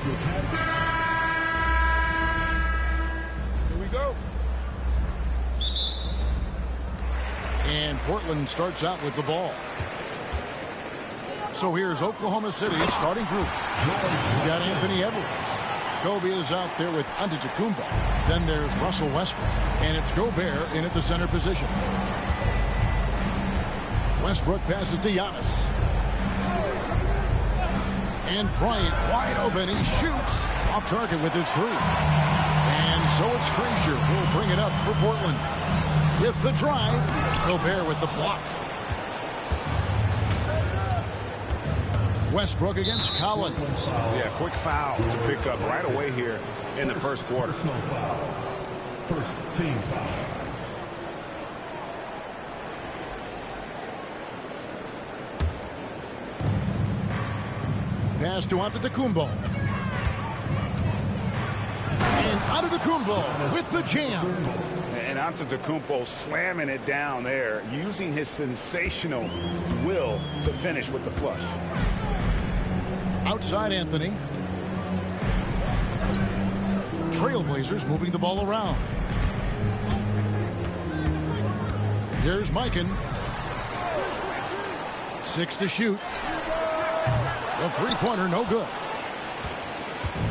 Here we go. And Portland starts out with the ball. So here's Oklahoma City starting group. We got Anthony Edwards. Kobe is out there with Antetokounmpo. Then there's Russell Westbrook. And it's Gobert in at the center position. Westbrook passes to Giannis. And Bryant wide open. He shoots off target with his three. And so it's Frazier who will bring it up for Portland. With the drive, Gobert with the block. Westbrook against Collins. Yeah, quick foul to pick up right away here in the first quarter. Personal foul. First team foul. Pass to Antetokounmpo. And Antetokounmpo with the jam. And Antetokounmpo slamming it down there, using his sensational will to finish with the flush. Outside Anthony. Trailblazers moving the ball around. Here's Mikan. 6 to shoot. The three-pointer, no good.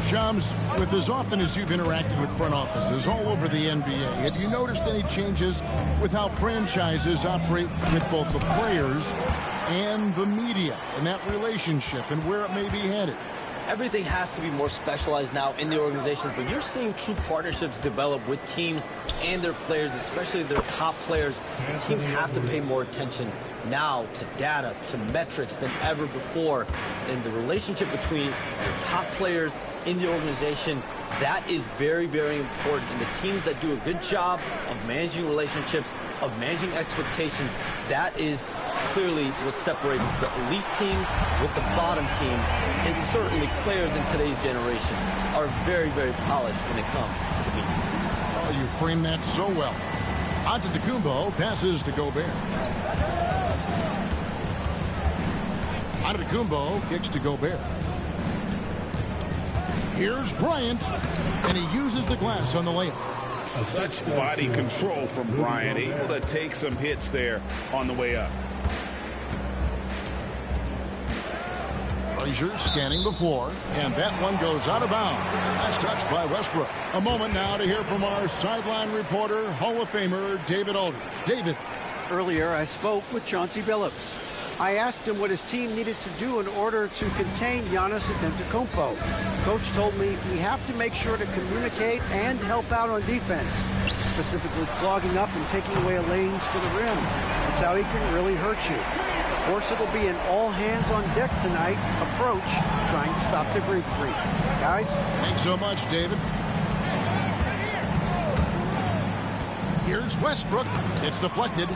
Shams, with as often as you've interacted with front offices all over the NBA, have you noticed any changes with how franchises operate with both the players and the media and that relationship and where it may be headed? Everything has to be more specialized now in the organizations, but you're seeing true partnerships develop with teams and their players, especially their top players. And teams have to pay more attention now to data, to metrics than ever before. And the relationship between your top players in the organization, that is very, very important. And the teams that do a good job of managing relationships, of managing expectations, that is clearly what separates the elite teams with the bottom teams. And certainly players in today's generation are very, very polished when it comes to the media. Oh, you framed that so well. Antetokounmpo passes to Gobert. Antetokounmpo kicks to Gobert. Here's Bryant, and he uses the glass on the layup. Such body control from Bryant, able to take some hits there on the way up. Frazier scanning the floor, and that one goes out of bounds. Nice touch by Westbrook. A moment now to hear from our sideline reporter, Hall of Famer David Aldridge. David. Earlier, I spoke with Chauncey Billups. I asked him what his team needed to do in order to contain Giannis Antetokounmpo. Coach told me we have to make sure to communicate and help out on defense, specifically clogging up and taking away lanes to the rim. That's how he can really hurt you. Of course, it'll be an all-hands-on-deck tonight approach, trying to stop the Greek freak. Guys? Thanks so much, David. Here's Westbrook. It's deflected.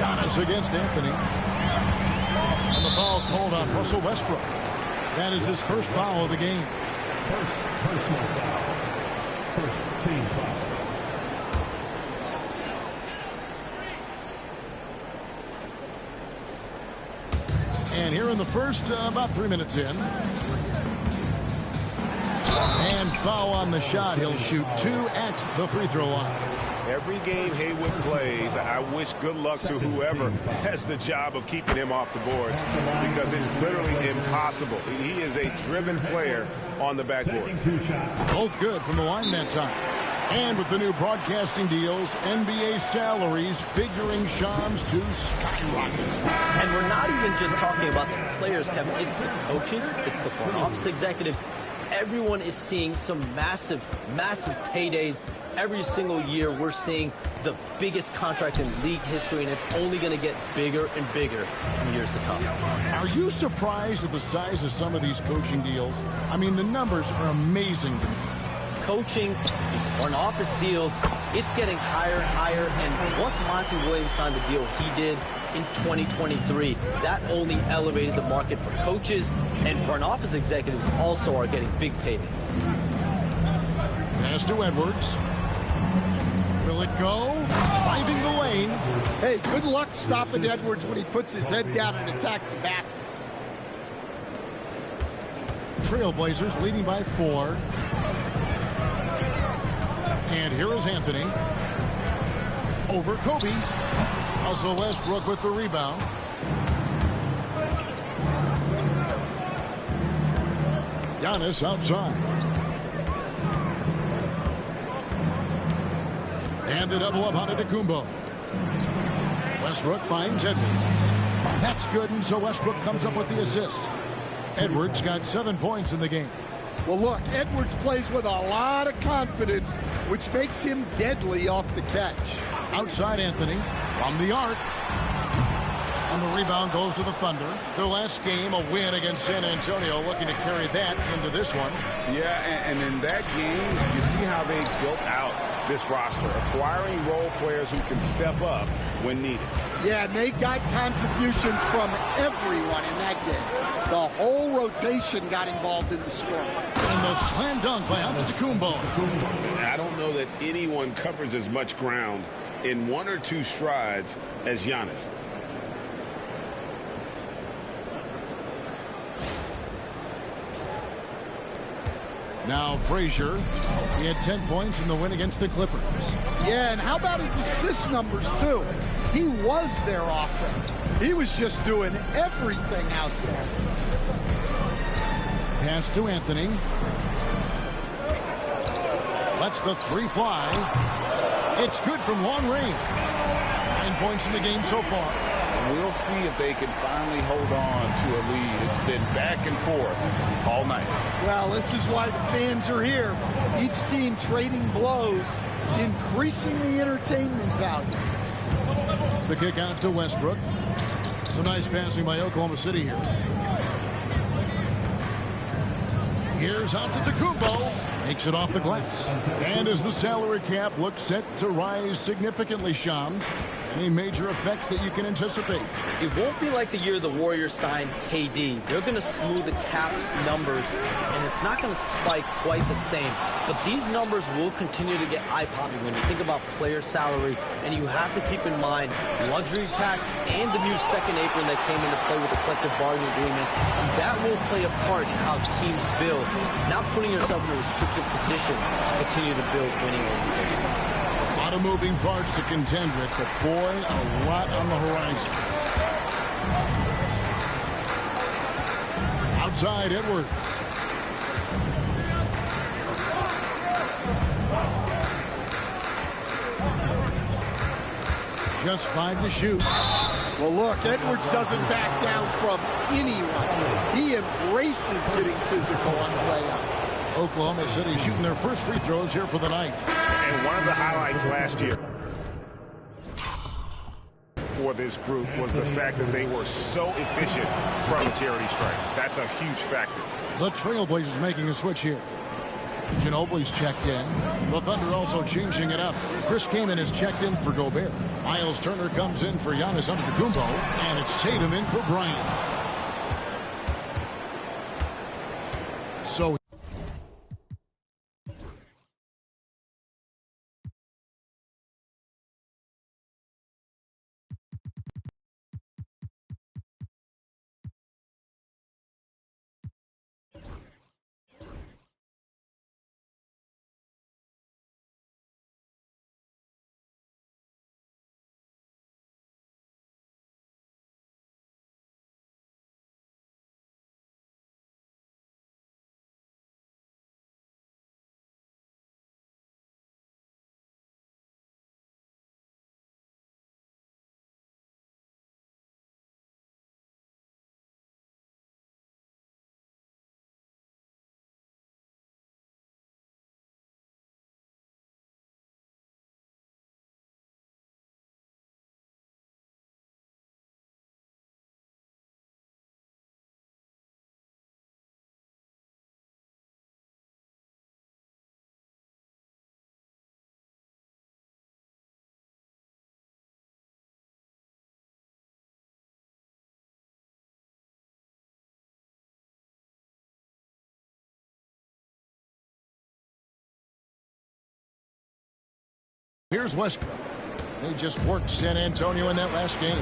Giannis against Anthony. And the foul called on Russell Westbrook. That is his first foul of the game. First personal foul. First team foul. And here in the first, about 3 minutes in. And foul on the shot. He'll shoot 2 at the free throw line. Every game Haywood plays, I wish good luck to whoever has the job of keeping him off the boards, because it's literally impossible. He is a driven player on the backboard. Both good from the line that time. And with the new broadcasting deals, NBA salaries figuring Shams to skyrocket. And we're not even just talking about the players, Kevin. It's the coaches, it's the front office executives. Everyone is seeing some massive, massive paydays. Every single year, we're seeing the biggest contract in league history, and it's only going to get bigger and bigger in years to come. Are you surprised at the size of some of these coaching deals? I mean, the numbers are amazing to me. Coaching, these front office deals, it's getting higher and higher. And once Monty Williams signed the deal he did in 2023, that only elevated the market for coaches, and front office executives also are getting big paydays. Pass to Edwards. Will it go? Finding the lane. Hey, good luck stopping Edwards when he puts his head down and attacks the basket. Trailblazers leading by 4. And here is Anthony. Over Kobe. Also Westbrook with the rebound. Giannis outside. And the double up on Antetokounmpo. Westbrook finds Edwards. That's good, and so Westbrook comes up with the assist. Edwards got 7 points in the game. Well, look, Edwards plays with a lot of confidence, which makes him deadly off the catch. Outside Anthony from the arc. And the rebound goes to the Thunder. Their last game, a win against San Antonio, looking to carry that into this one. Yeah, and in that game, you see how they built out this roster, acquiring role players who can step up when needed. Yeah, and they got contributions from everyone in that game. The whole rotation got involved in the scoring. And the slam dunk by Antetokounmpo. I don't know that anyone covers as much ground in 1 or 2 strides as Giannis. Now Frazier, he had 10 points in the win against the Clippers. Yeah, and how about his assist numbers, too? He was their offense. He was just doing everything out there. Pass to Anthony. Lets the 3 fly. It's good from long range. 9 points in the game so far. We'll see if they can finally hold on to a lead. It's been back and forth all night. Well, this is why the fans are here. Each team trading blows, increasing the entertainment value. The kick out to Westbrook. Some nice passing by Oklahoma City here. Here's Antetokounmpo. Makes it off the glass. And as the salary cap looks set to rise significantly, Shams, any major effects that you can anticipate? It won't be like the year the Warriors signed KD. They're going to smooth the cap numbers, and it's not going to spike quite the same. But these numbers will continue to get eye-popping when you think about player salary, and you have to keep in mind luxury tax and the new second apron that came into play with the collective bargaining agreement. And that will play a part in how teams build, not putting yourself in a restricted position to continue to build winning organizations. A lot of moving parts to contend with, but boy, a lot on the horizon. Outside Edwards. Just 5 to shoot. Well, look, Edwards doesn't back down from anyone. He embraces getting physical on the way up. Oklahoma City shooting their first free throws here for the night. And one of the highlights last year for this group was the fact that they were so efficient from the charity stripe. That's a huge factor. The Trailblazers making a switch here. Ginobili's checked in. The Thunder also changing it up. Chris Kaman is checked in for Gobert. Miles Turner comes in for Giannis Antetokounmpo. And it's Tatum in for Bryant. So here's Westbrook. They just worked San Antonio in that last game.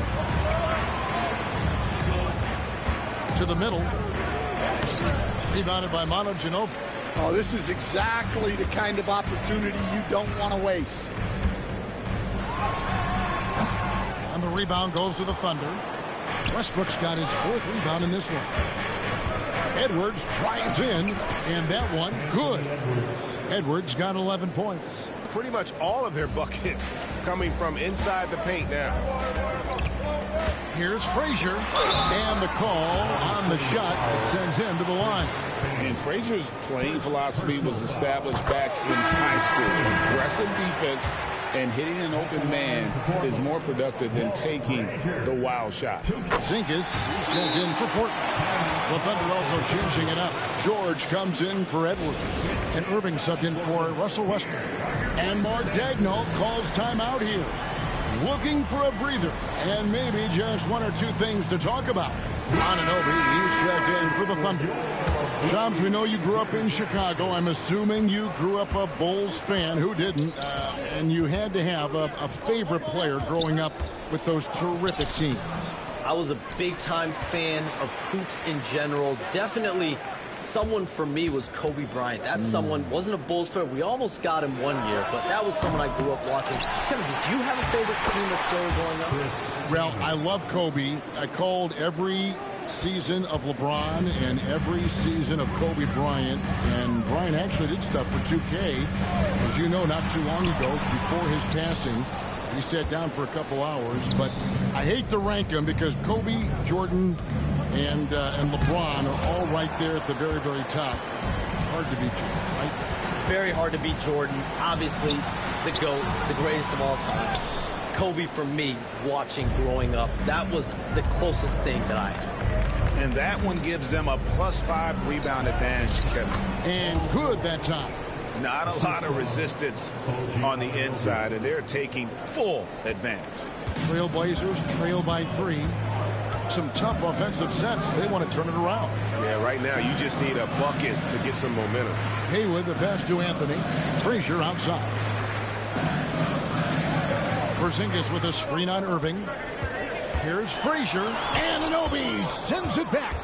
To the middle. Rebounded by Manu Ginobili. Oh, this is exactly the kind of opportunity you don't want to waste. And the rebound goes to the Thunder. Westbrook's got his 4th rebound in this one. Edwards drives in, and that one good. Edwards got 11 points. Pretty much all of their buckets coming from inside the paint now. Here's Frazier, and the call on the shot that sends him to the line. And Frazier's playing philosophy was established back in high school. Aggressive defense and hitting an open man is more productive than taking the wild shot. Zingas, he's checked in for Portland. The Thunder also changing it up. George comes in for Edwards. And Irving subbed in for Russell Westbrook. And Mark Daigneault calls timeout here. Looking for a breather and maybe just 1 or 2 things to talk about. Anunoby, he's checked in for the Thunder. Shams, we know you grew up in Chicago. I'm assuming you grew up a Bulls fan. Who didn't? And you had to have a favorite player growing up with those terrific teams. I was a big-time fan of hoops in general. Definitely someone for me was Kobe Bryant. That's someone, wasn't a Bulls player. We almost got him one year, but that was someone I grew up watching. Kevin, did you have a favorite team or player growing up? Well, I love Kobe. I called every season of LeBron and every season of Kobe Bryant. And Bryant actually did stuff for 2K. As you know, not too long ago, before his passing, he sat down for a couple hours. But I hate to rank them because Kobe, Jordan, and LeBron are all right there at the very, very top. Hard to beat Jordan, right? Very hard to beat Jordan. Obviously, the GOAT, the greatest of all time. Kobe, for me, watching growing up, that was the closest thing that I had. And that one gives them a +5 rebound advantage, Kevin. And good that time. Not a lot of resistance on the inside, and they're taking full advantage. Trailblazers trail by 3. Some tough offensive sets. They want to turn it around. Yeah, right now you just need a bucket to get some momentum. Haywood, the pass to Anthony. Frazier outside. Porzingis with a screen on Irving. Here's Frazier. And Anunoby sends it back.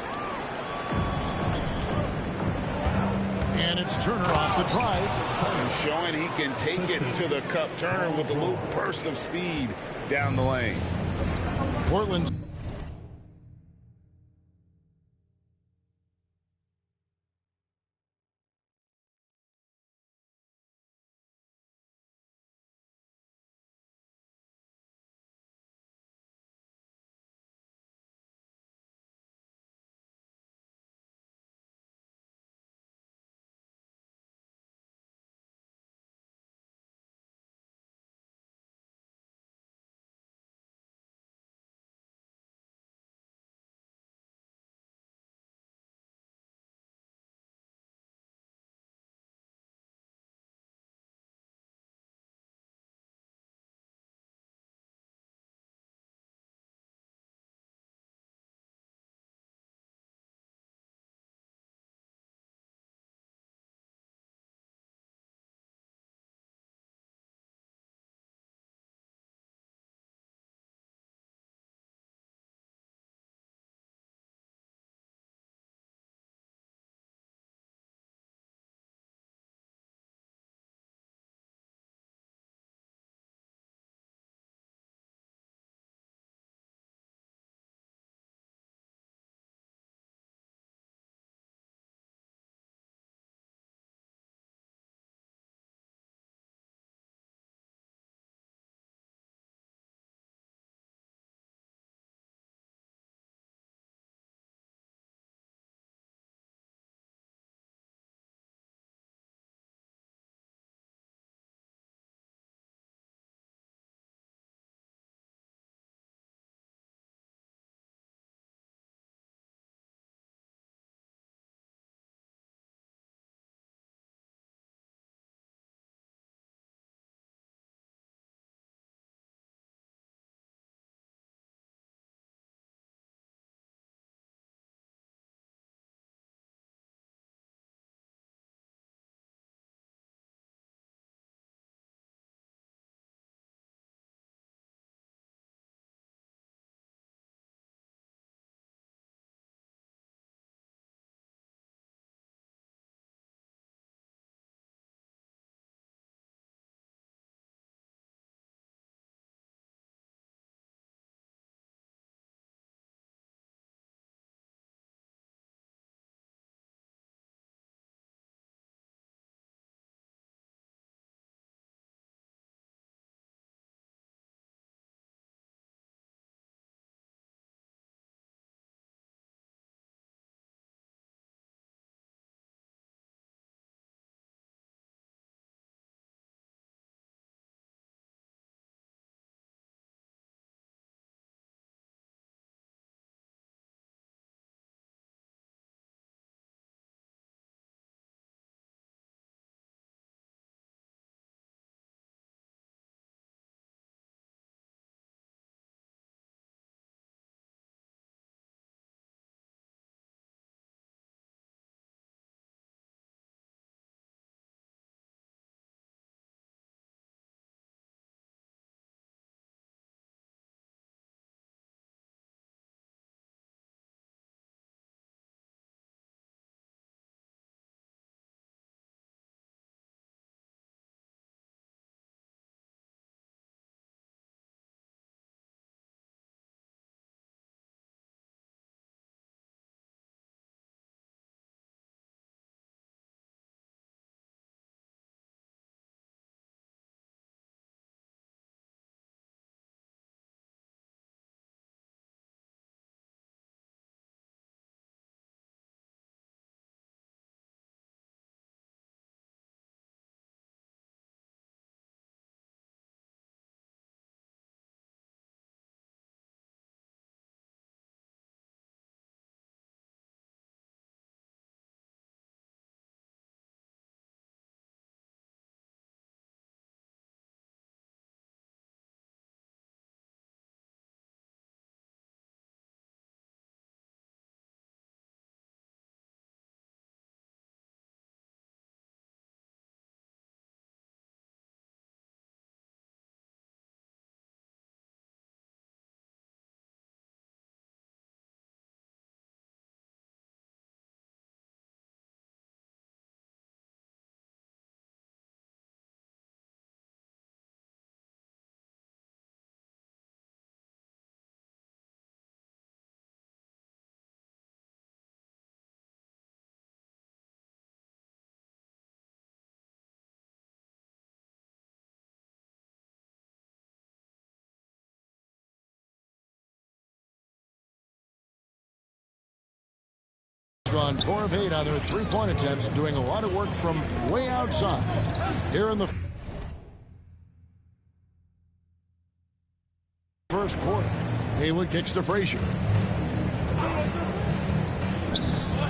And it's Turner off the drive. And showing he can take it to the cup. Turner with a little burst of speed down the lane. Portland's on 4 of 8 on their three-point attempts, doing a lot of work from way outside. Here in the first quarter, Haywood kicks to Frazier.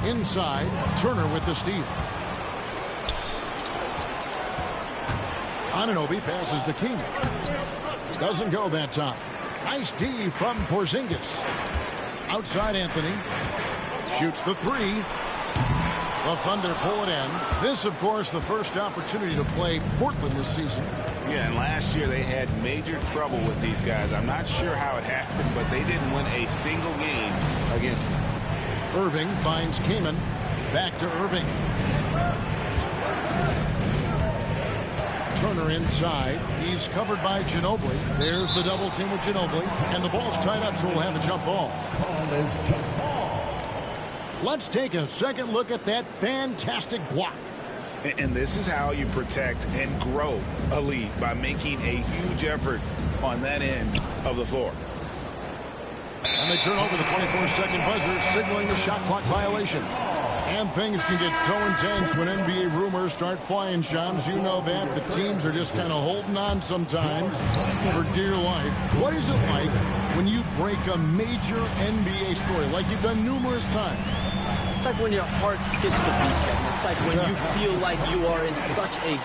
Inside, Turner with the steal. Anunoby passes to King. Doesn't go that time. Nice D from Porzingis. Outside Anthony. Shoots the three. The Thunder pull it in. This, of course, the first opportunity to play Portland this season. Yeah, and last year they had major trouble with these guys. I'm not sure how it happened, but they didn't win a single game against them. Irving finds Kaman. Back to Irving. Turner inside. He's covered by Ginobili. There's the double team with Ginobili. And the ball's tied up, so we'll have a jump ball. Let's take a second look at that fantastic block. And this is how you protect and grow a lead, by making a huge effort on that end of the floor. And they turn over the 24-second buzzer, signaling the shot clock violation. And things can get so intense when NBA rumors start flying, Shams. You know that. The teams are just kind of holding on sometimes for dear life. What is it like when you break a major NBA story, like you've done numerous times? It's like when your heart skips a beat, Kevin. It's like when you feel like you are in such a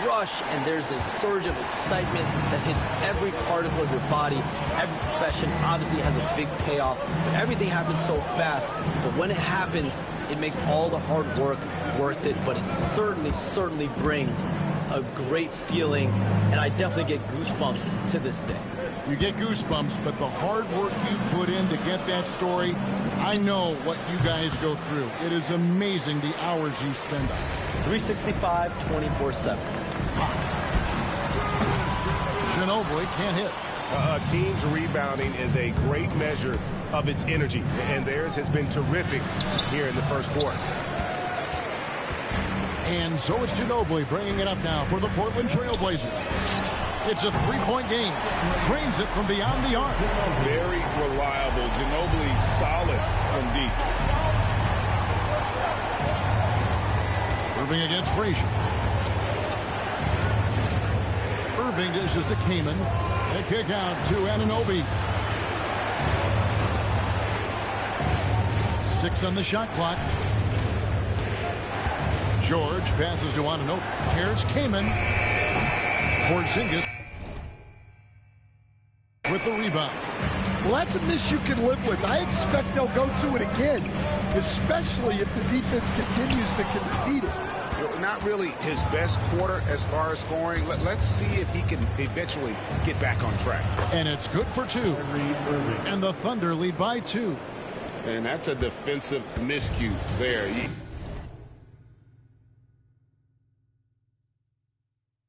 rush, and there's a surge of excitement that hits every particle of your body. Every profession obviously has a big payoff, but everything happens so fast. But when it happens, it makes all the hard work worth it. But it certainly brings a great feeling, and I definitely get goosebumps to this day. You get goosebumps, but the hard work you put in to get that story, I know what you guys go through. It is amazing the hours you spend on it. 365, 24/7. Ginobili can't hit. A team's rebounding is a great measure of its energy, and theirs has been terrific here in the first quarter. And so it's Ginobili bringing it up now for the Portland Trail Blazers. It's a three-point game. Drains it from beyond the arc. Very reliable. Ginobili solid from deep. Irving against Frazier. Irving dishes to Kaman. They kick out to Anunoby. 6 on the shot clock. George passes to Anunoby. Here's Kaman. Porzingis with the rebound. Well, that's a miss you can live with. I expect they'll go to it again, especially if the defense continues to concede it. Not really his best quarter as far as scoring. Let's see if he can eventually get back on track. And it's good for 2. And the Thunder lead by 2. And that's a defensive miscue there.